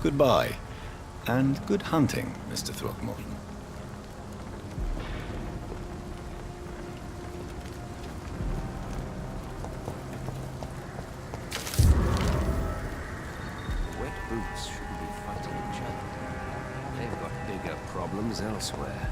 Goodbye, and good hunting, Mr. Throckmorton. Wet boots shouldn't be fighting each other. They've got bigger problems elsewhere.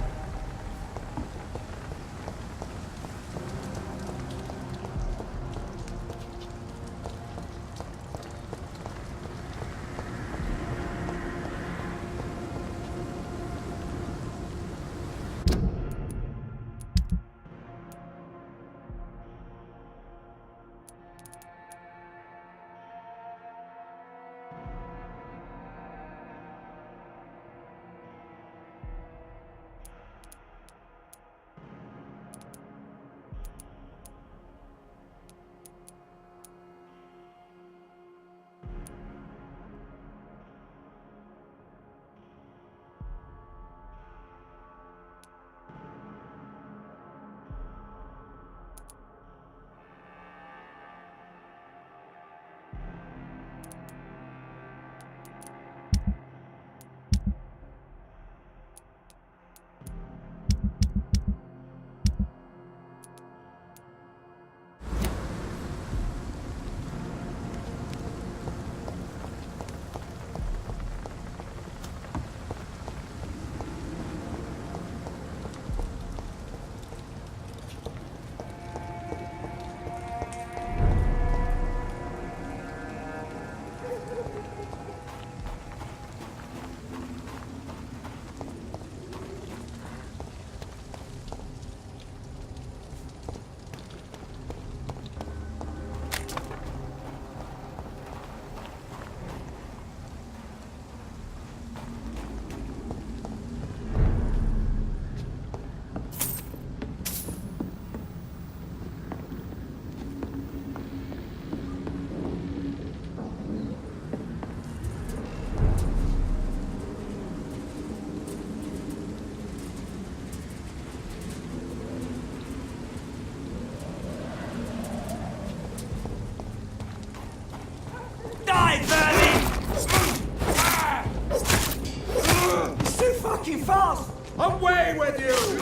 Away with you!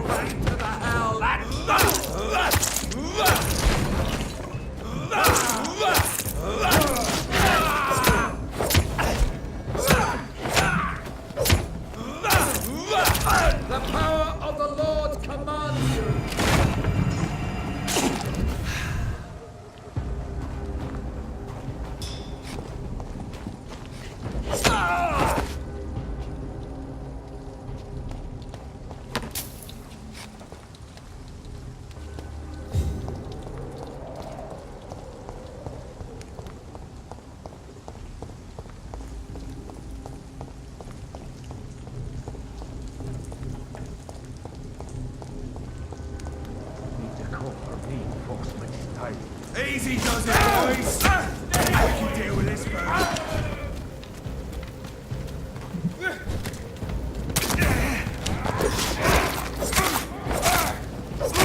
Back to the hell! The power of the Lord commands you! Easy does it, boys! We can deal with this first.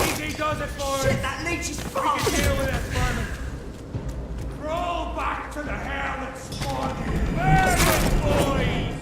Easy does it, boys! Shit, that leech is We fast! can deal with it, Simon. Crawl back to the hell that spawned you. Burn it, boys!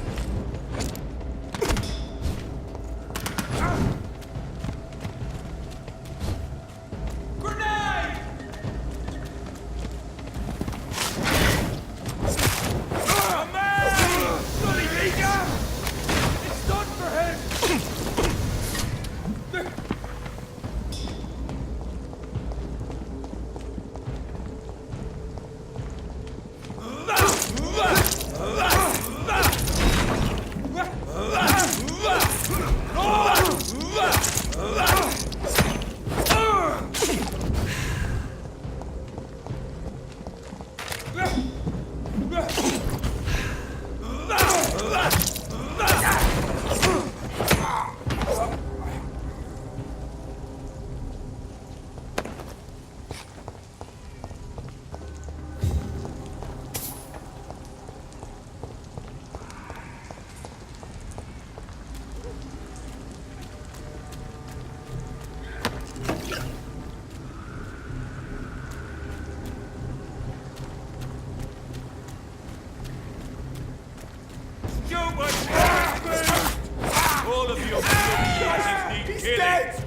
dead!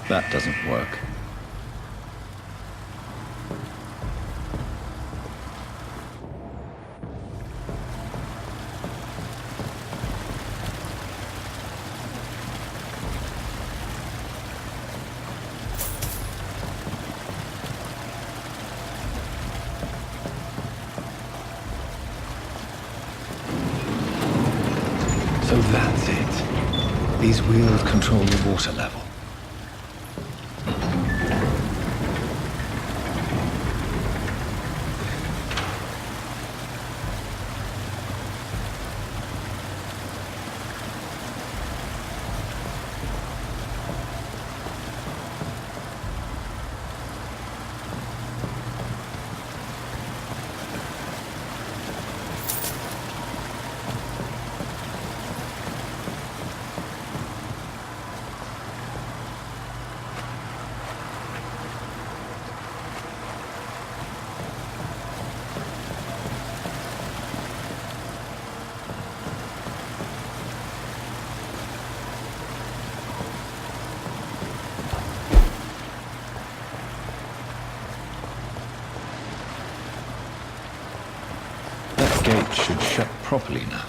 That doesn't work. So that's it. These wheels control the water level. That gate should shut properly now.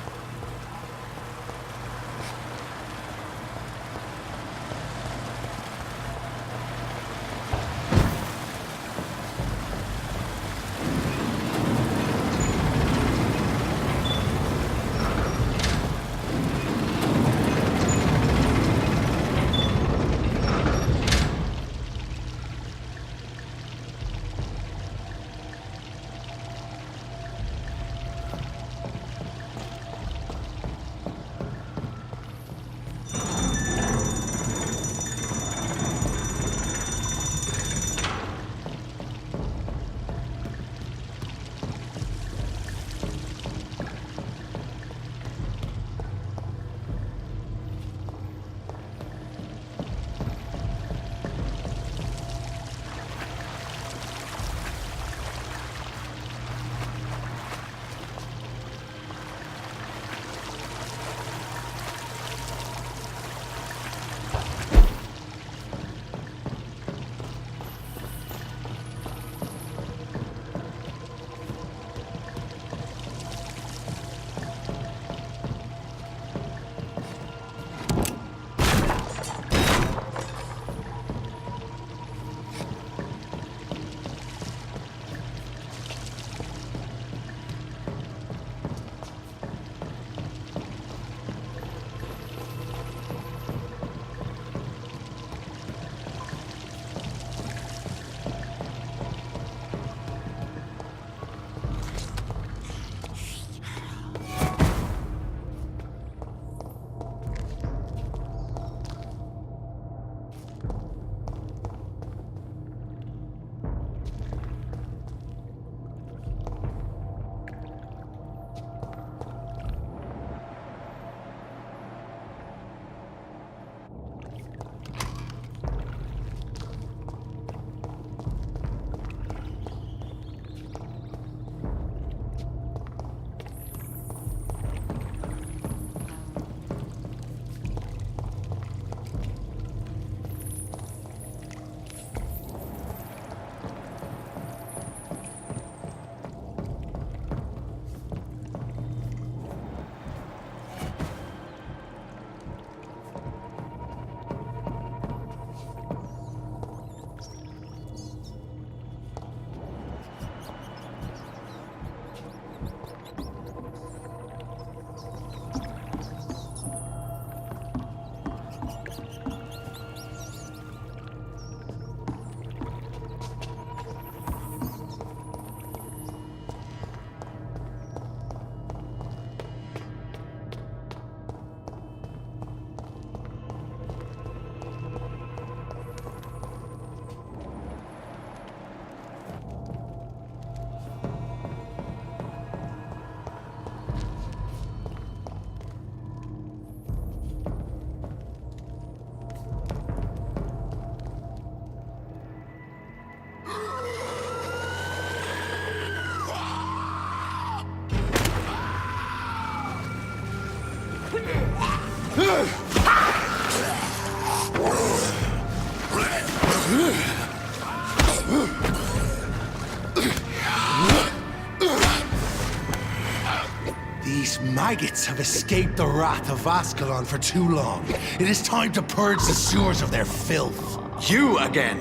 These maggots have escaped the wrath of Ascalon for too long. It is time to purge the sewers of their filth. You again!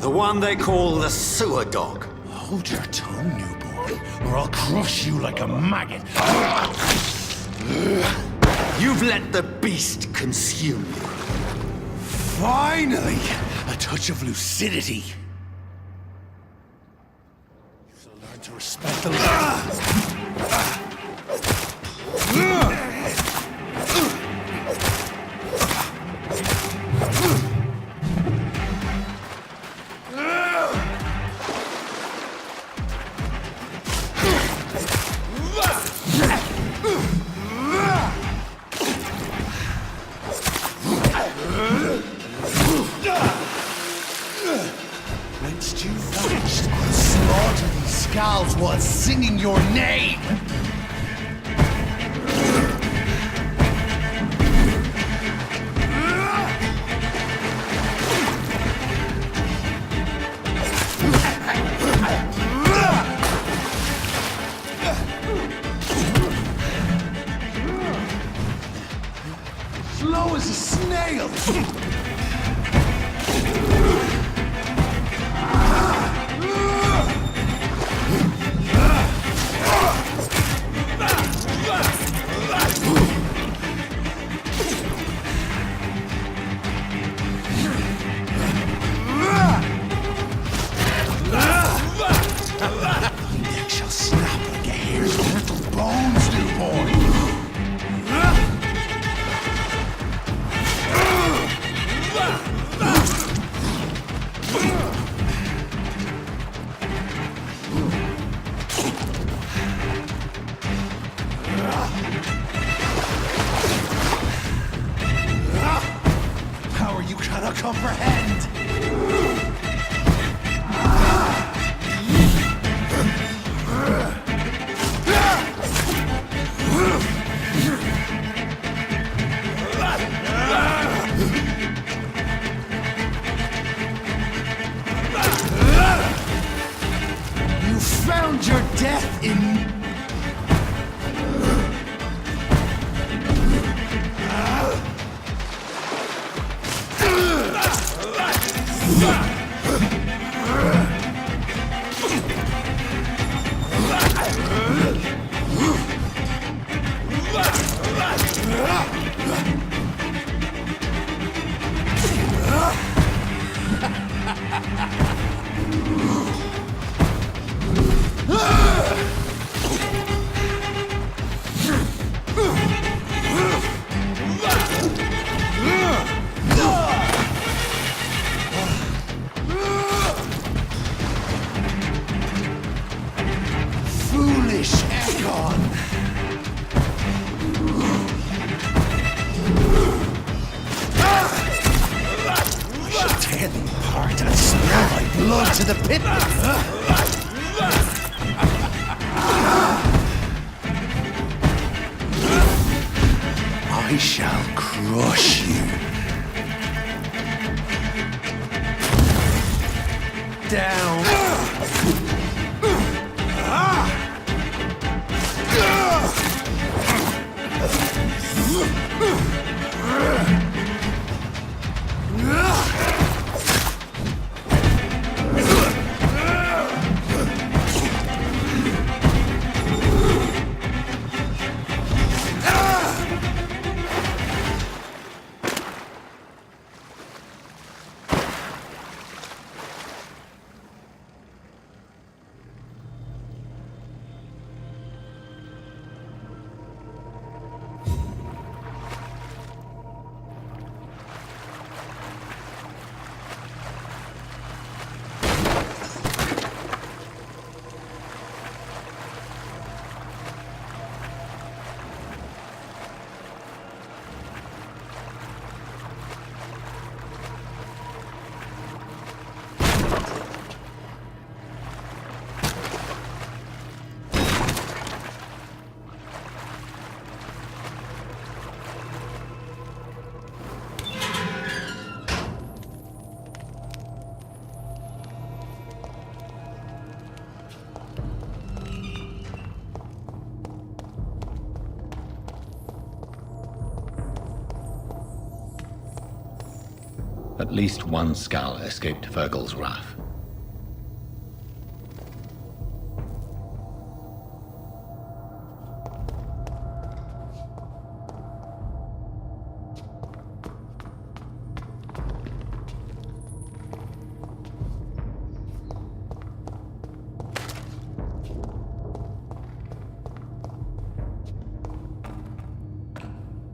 The one they call the sewer dog. Hold your tongue, newborn, or I'll crush you like a maggot. You've let the beast consume you. Finally! A touch of lucidity. You'll learn to respect the Whence you vanished, I'll slaughter these skulls while singing your name! Slow as a snail! Neck shall snap like a hare's little bones, newborn! Power you cannot comprehend! You found your death in... Foolish Egon! I shall tear thee apart and spill my blood to the pit! I shall crush you. Down. At least one Skull escaped Fergal's wrath.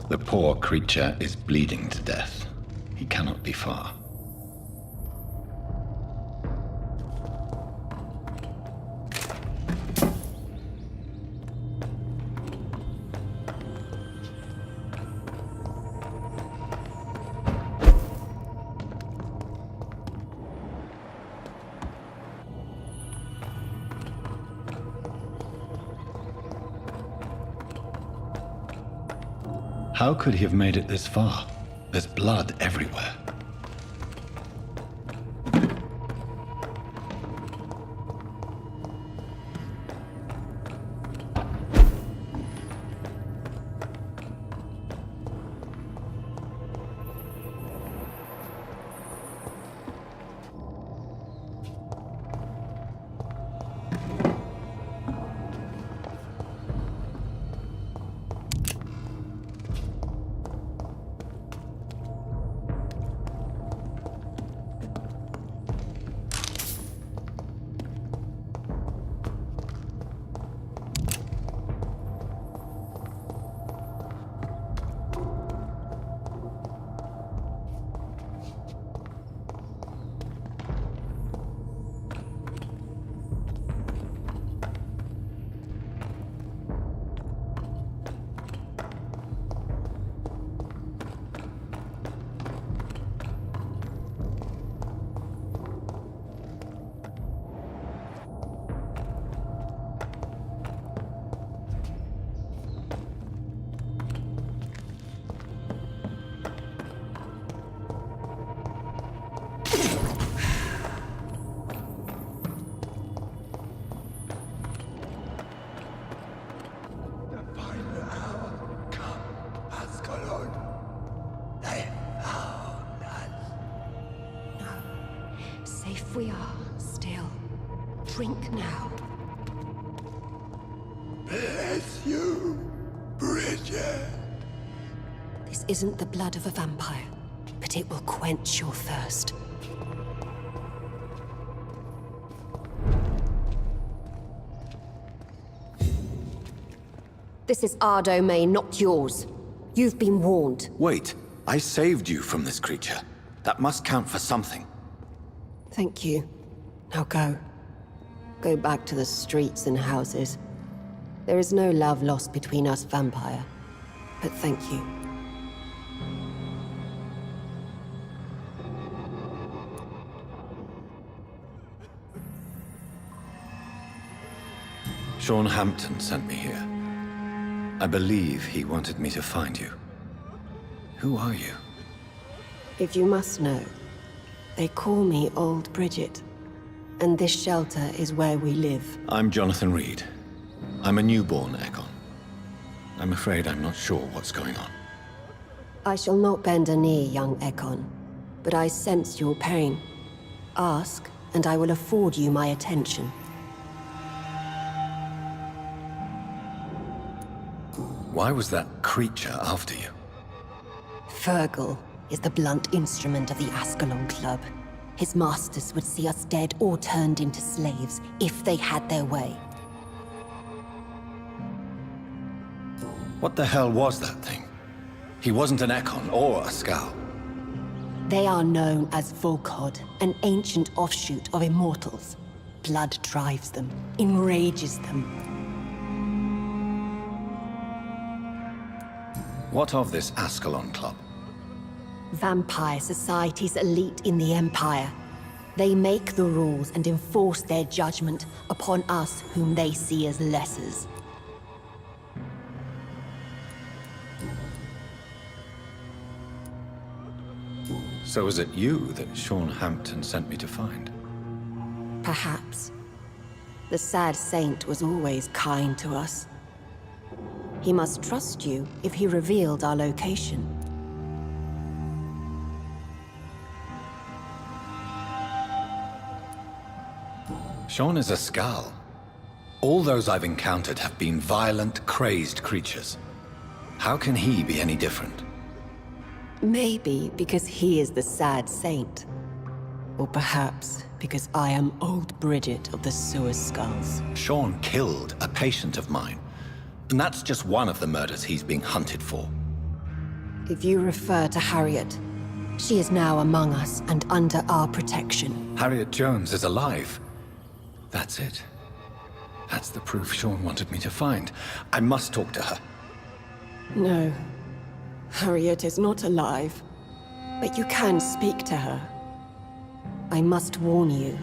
The poor creature is bleeding to death. He cannot be far. How could he have made it this far? There's blood everywhere. Safe we are, still. Drink now. Bless you, Bridget. This isn't the blood of a vampire, but it will quench your thirst. This is our domain, not yours. You've been warned. Wait, I saved you from this creature. That must count for something. Thank you. Now go. Go back to the streets and houses. There is no love lost between us, Vampire. But thank you. Sean Hampton sent me here. I believe he wanted me to find you. Who are you? If you must know, they call me Old Bridget. And this shelter is where we live. I'm Jonathan Reed. I'm a newborn Ekon. I'm afraid I'm not sure what's going on. I shall not bend a knee, young Ekon, but I sense your pain. Ask, and I will afford you my attention. Why was that creature after you? Fergal is the blunt instrument of the Ascalon Club. His masters would see us dead or turned into slaves if they had their way. What the hell was that thing? He wasn't an Ekon or a Skull. They are known as Volkod, an ancient offshoot of immortals. Blood drives them, enrages them. What of this Ascalon Club? Vampire society's elite in the Empire. They make the rules and enforce their judgment upon us whom they see as lessers. So was it you that Sean Hampton sent me to find? Perhaps. The sad saint was always kind to us. He must trust you if he revealed our location. Sean is a Skull. All those I've encountered have been violent, crazed creatures. How can he be any different? Maybe because he is the sad saint. Or perhaps because I am old Bridget of the Sewer Skulls. Sean killed a patient of mine. And that's just one of the murders he's being hunted for. If you refer to Harriet, she is now among us and under our protection. Harriet Jones is alive. That's it. That's the proof Sean wanted me to find. I must talk to her. No. Harriet is not alive. But you can speak to her. I must warn you,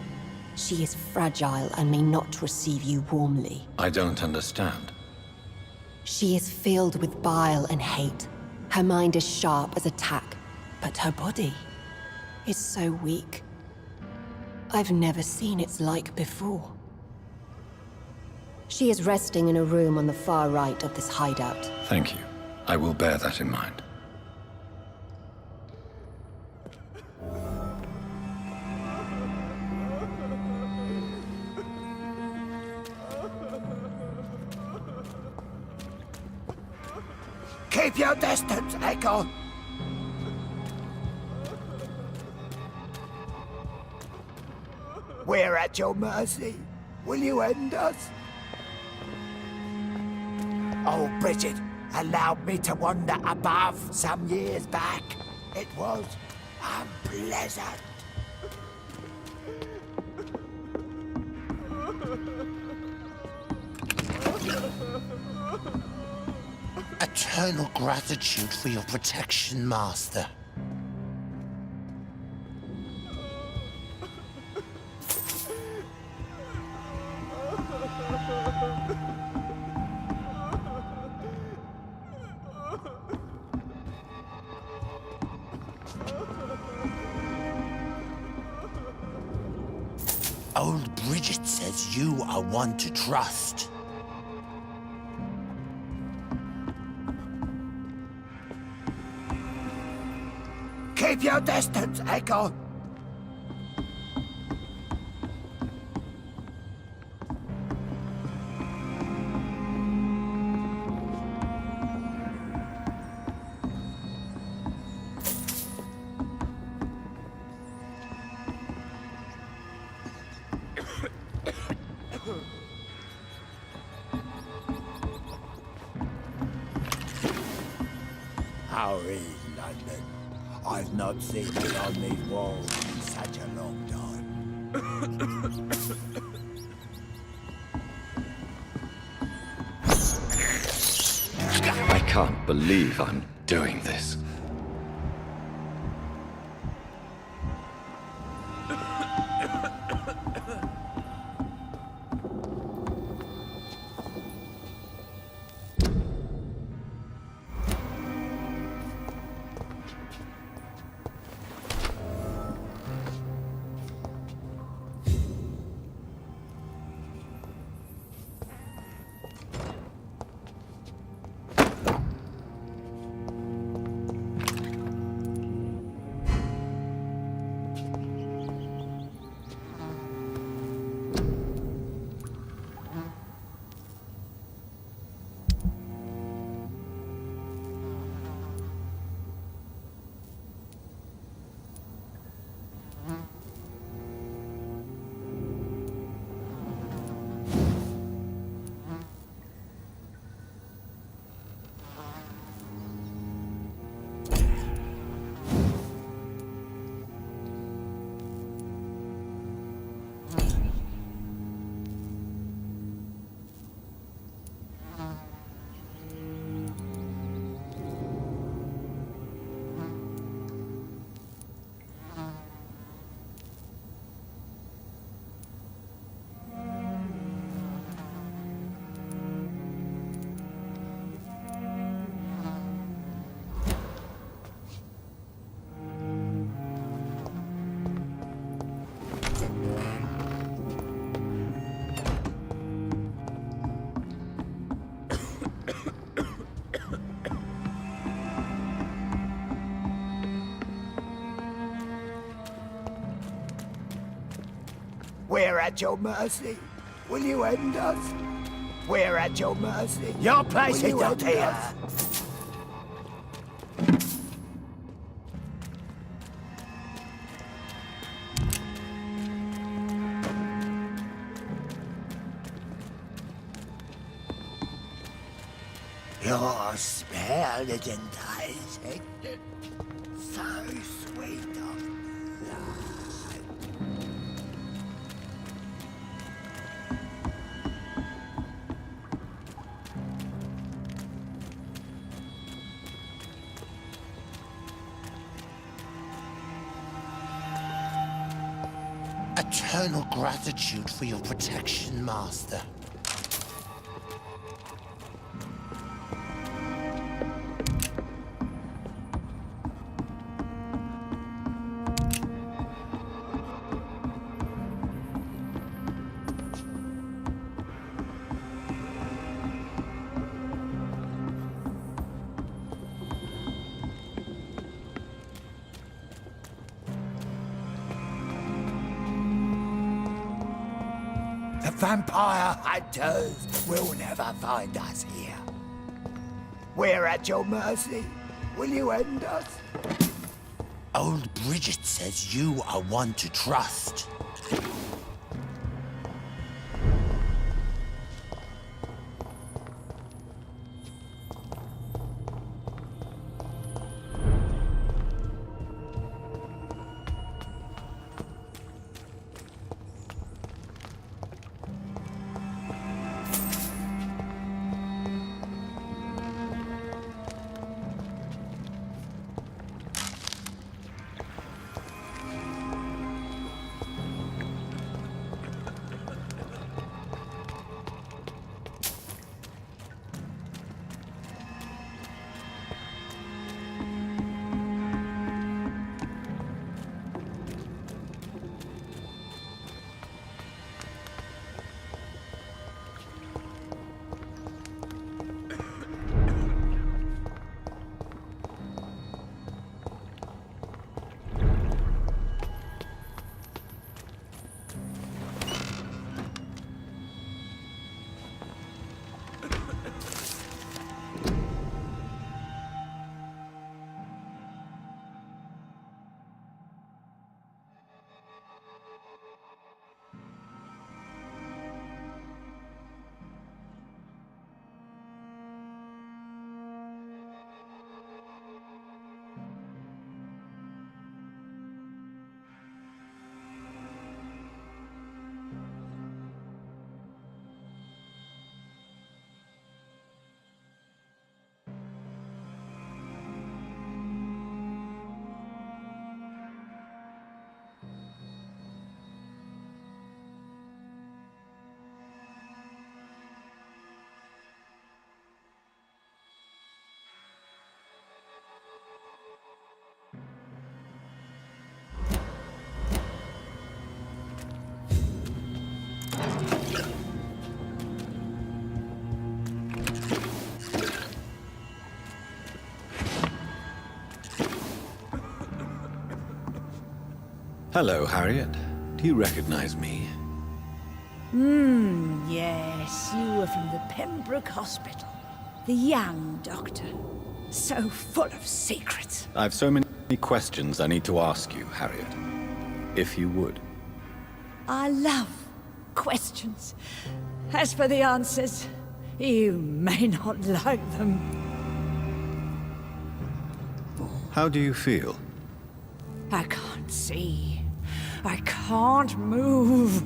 she is fragile and may not receive you warmly. I don't understand. She is filled with bile and hate. Her mind is sharp as a tack, but her body is so weak. I've never seen its like before. She is resting in a room on the far right of this hideout. Thank you. I will bear that in mind. Keep your distance, Echo! We're at your mercy. Will you end us? Oh, Bridget allowed me to wander above some years back. It was unpleasant. Eternal gratitude for your protection, Master. Old Bridget says you are one to trust. Keep your distance, Echo! How is London? I've not seen beyond these walls in such a long time. I can't believe I'm doing this. We're at your mercy. Will you end us? We're at your mercy. Your place Will is you not end here. us? Your spell is enticing. So sweet of blood. Eternal gratitude for your protection, Master. The vampire hunters will never find us here. We're at your mercy. Will you end us? Old Bridget says you are one to trust. Hello, Harriet. Do you recognize me? Yes, you were from the Pembroke Hospital. The young doctor. So full of secrets. I've so many questions I need to ask you, Harriet. If you would. I love questions. As for the answers, you may not like them. How do you feel? I can't see. I can't move.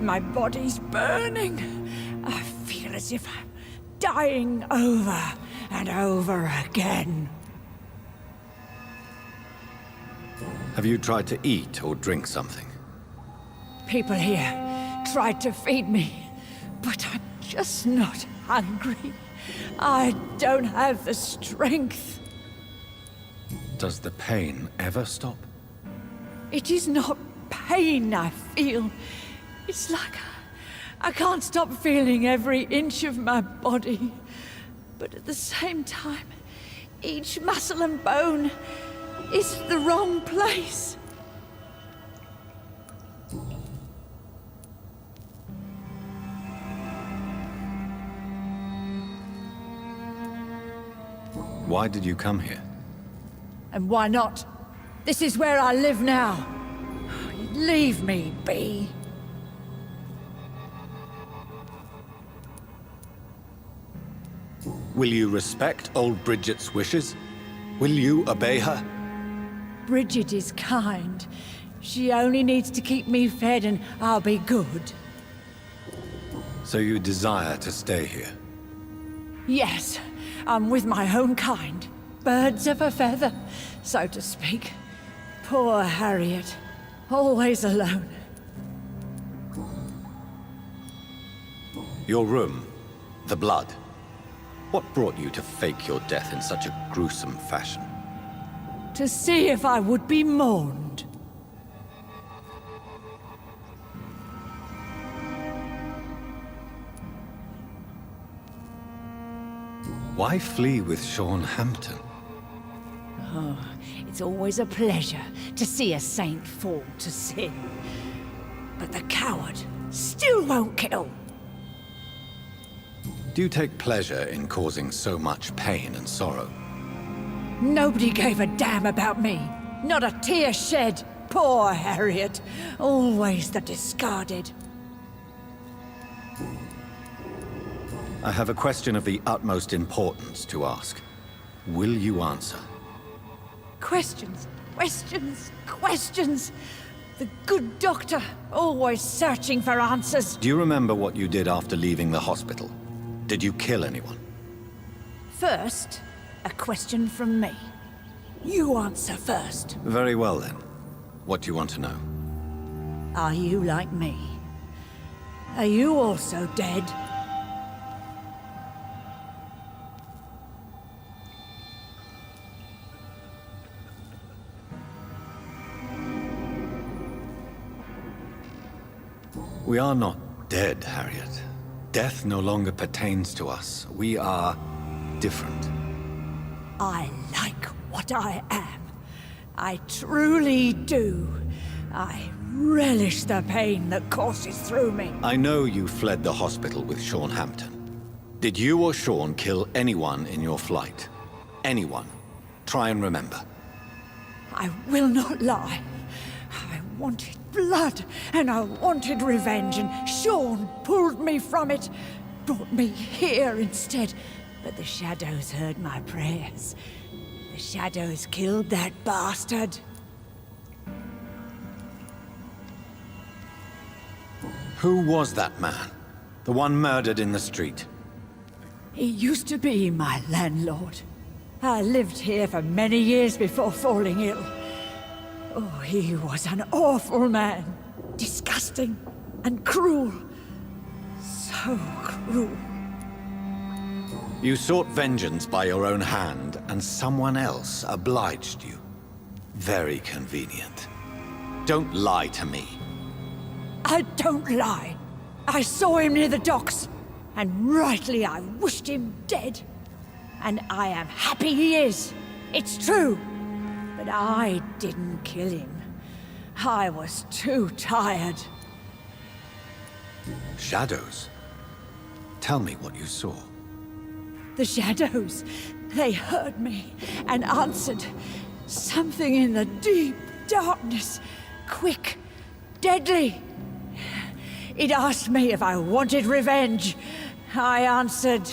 My body's burning. I feel as if I'm dying over and over again. Have you tried to eat or drink something? People here tried to feed me, but I'm just not hungry. I don't have the strength. Does the pain ever stop? It is not pain I feel. It's like I can't stop feeling every inch of my body. But at the same time, each muscle and bone is the wrong place. Why did you come here? And why not? This is where I live now. Leave me be. Will you respect old Bridget's wishes? Will you obey her? Bridget is kind. She only needs to keep me fed and I'll be good. So you desire to stay here? Yes, I'm with my own kind. Birds of a feather, so to speak. Poor Harriet. Always alone. Your room, the blood. What brought you to fake your death in such a gruesome fashion? To see if I would be mourned. Why flee with Sean Hampton? Oh, it's always a pleasure to see a saint fall to sin. But the coward still won't kill. Do you take pleasure in causing so much pain and sorrow? Nobody gave a damn about me. Not a tear shed. Poor Harriet. Always the discarded. I have a question of the utmost importance to ask. Will you answer? Questions, questions, questions. The good doctor, always searching for answers. Do you remember what you did after leaving the hospital? Did you kill anyone? First, a question from me. You answer first. Very well then. What do you want to know? Are you like me? Are you also dead? We are not dead, Harriet. Death no longer pertains to us. We are different. I like what I am. I truly do. I relish the pain that courses through me. I know you fled the hospital with Sean Hampton. Did you or Sean kill anyone in your flight? Anyone? Try and remember. I will not lie. I wanted blood, and I wanted revenge, and Sean pulled me from it, brought me here instead. But the shadows heard my prayers. The shadows killed that bastard. Who was that man? The one murdered in the street? He used to be my landlord. I lived here for many years before falling ill. Oh, he was an awful man. Disgusting and cruel. So cruel. You sought vengeance by your own hand, and someone else obliged you. Very convenient. Don't lie to me. I don't lie. I saw him near the docks, and rightly I wished him dead. And I am happy he is. It's true. But I didn't kill him. I was too tired. Shadows? Tell me what you saw. The shadows, they heard me and answered. Something in the deep darkness, quick, deadly. It asked me if I wanted revenge. I answered,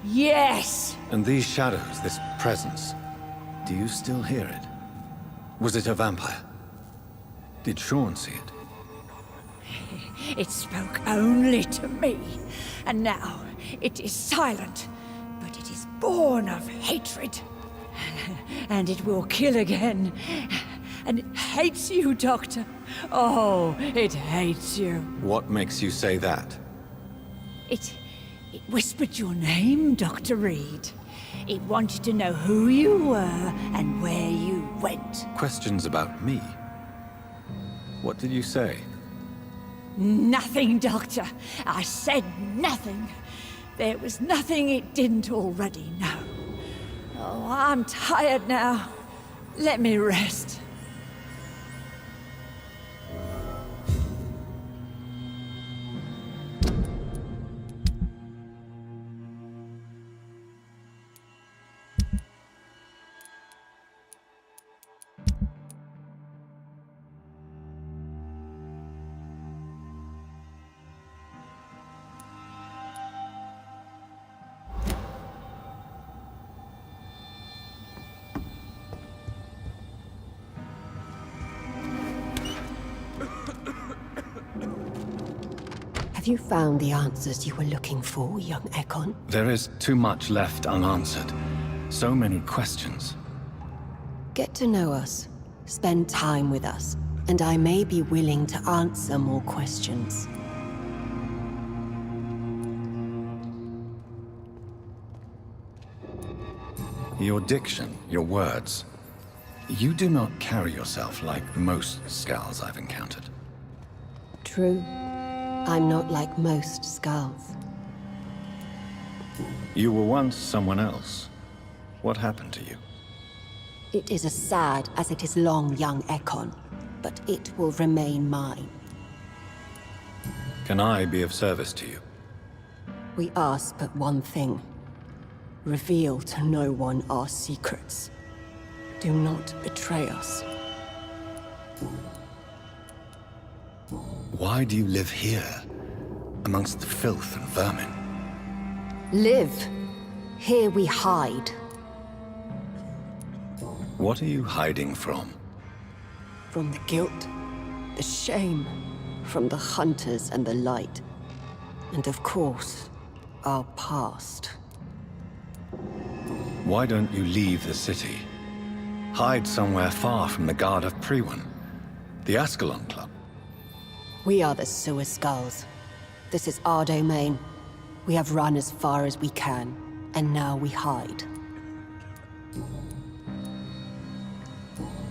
yes. And these shadows, this presence, do you still hear it? Was it a vampire? Did Sean see it? It spoke only to me, and now it is silent, but it is born of hatred. And it will kill again. And it hates you, Doctor. Oh, it hates you. What makes you say that? It whispered your name, Dr. Reed. It wanted to know who you were and where you went. Questions about me? What did you say? Nothing, Doctor. I said nothing. There was nothing it didn't already know. Oh, I'm tired now. Let me rest. Have you found the answers you were looking for, young Ekon? There is too much left unanswered. So many questions. Get to know us, spend time with us, and I may be willing to answer more questions. Your diction, your words. You do not carry yourself like most Skulls I've encountered. True. I'm not like most Skulls. You were once someone else. What happened to you? It is as sad as it is long, young Ekon, but it will remain mine. Can I be of service to you? We ask but one thing. Reveal to no one our secrets. Do not betray us. Why do you live here, amongst the filth and vermin? Live. Here we hide. What are you hiding from? From the guilt, the shame, from the hunters and the light. And of course, our past. Why don't you leave the city? Hide somewhere far from the guard of Priwen, the Ascalon Club. We are the Sewer Skulls. This is our domain. We have run as far as we can, and now we hide.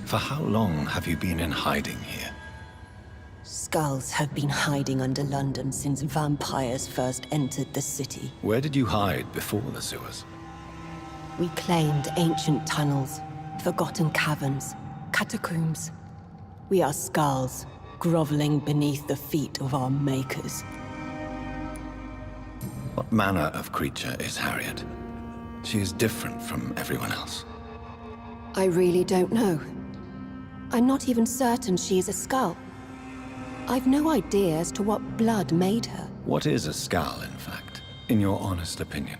For how long have you been in hiding here? Skulls have been hiding under London since vampires first entered the city. Where did you hide before the sewers? We claimed ancient tunnels, forgotten caverns, catacombs. We are Skulls, groveling beneath the feet of our makers. What manner of creature is Harriet? She is different from everyone else. I really don't know. I'm not even certain she is a Skull. I've no idea as to what blood made her. What is a Skull, in fact, in your honest opinion?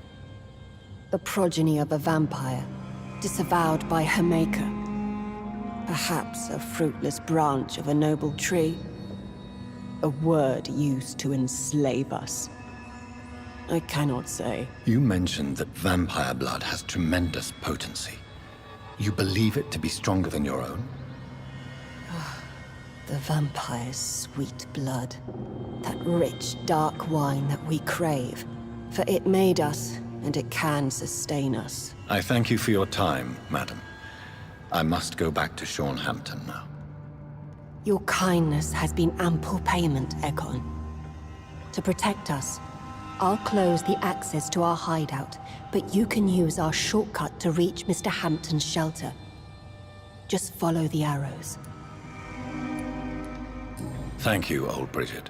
The progeny of a vampire, disavowed by her maker. Perhaps a fruitless branch of a noble tree. A word used to enslave us. I cannot say. You mentioned that vampire blood has tremendous potency. You believe it to be stronger than your own? The vampire's sweet blood. That rich, dark wine that we crave. For it made us, and it can sustain us. I thank you for your time, madam. I must go back to Shornhampton now. Your kindness has been ample payment, Ekon. To protect us, I'll close the access to our hideout, but you can use our shortcut to reach Mr. Hampton's shelter. Just follow the arrows. Thank you, old Bridget.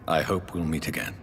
I hope we'll meet again.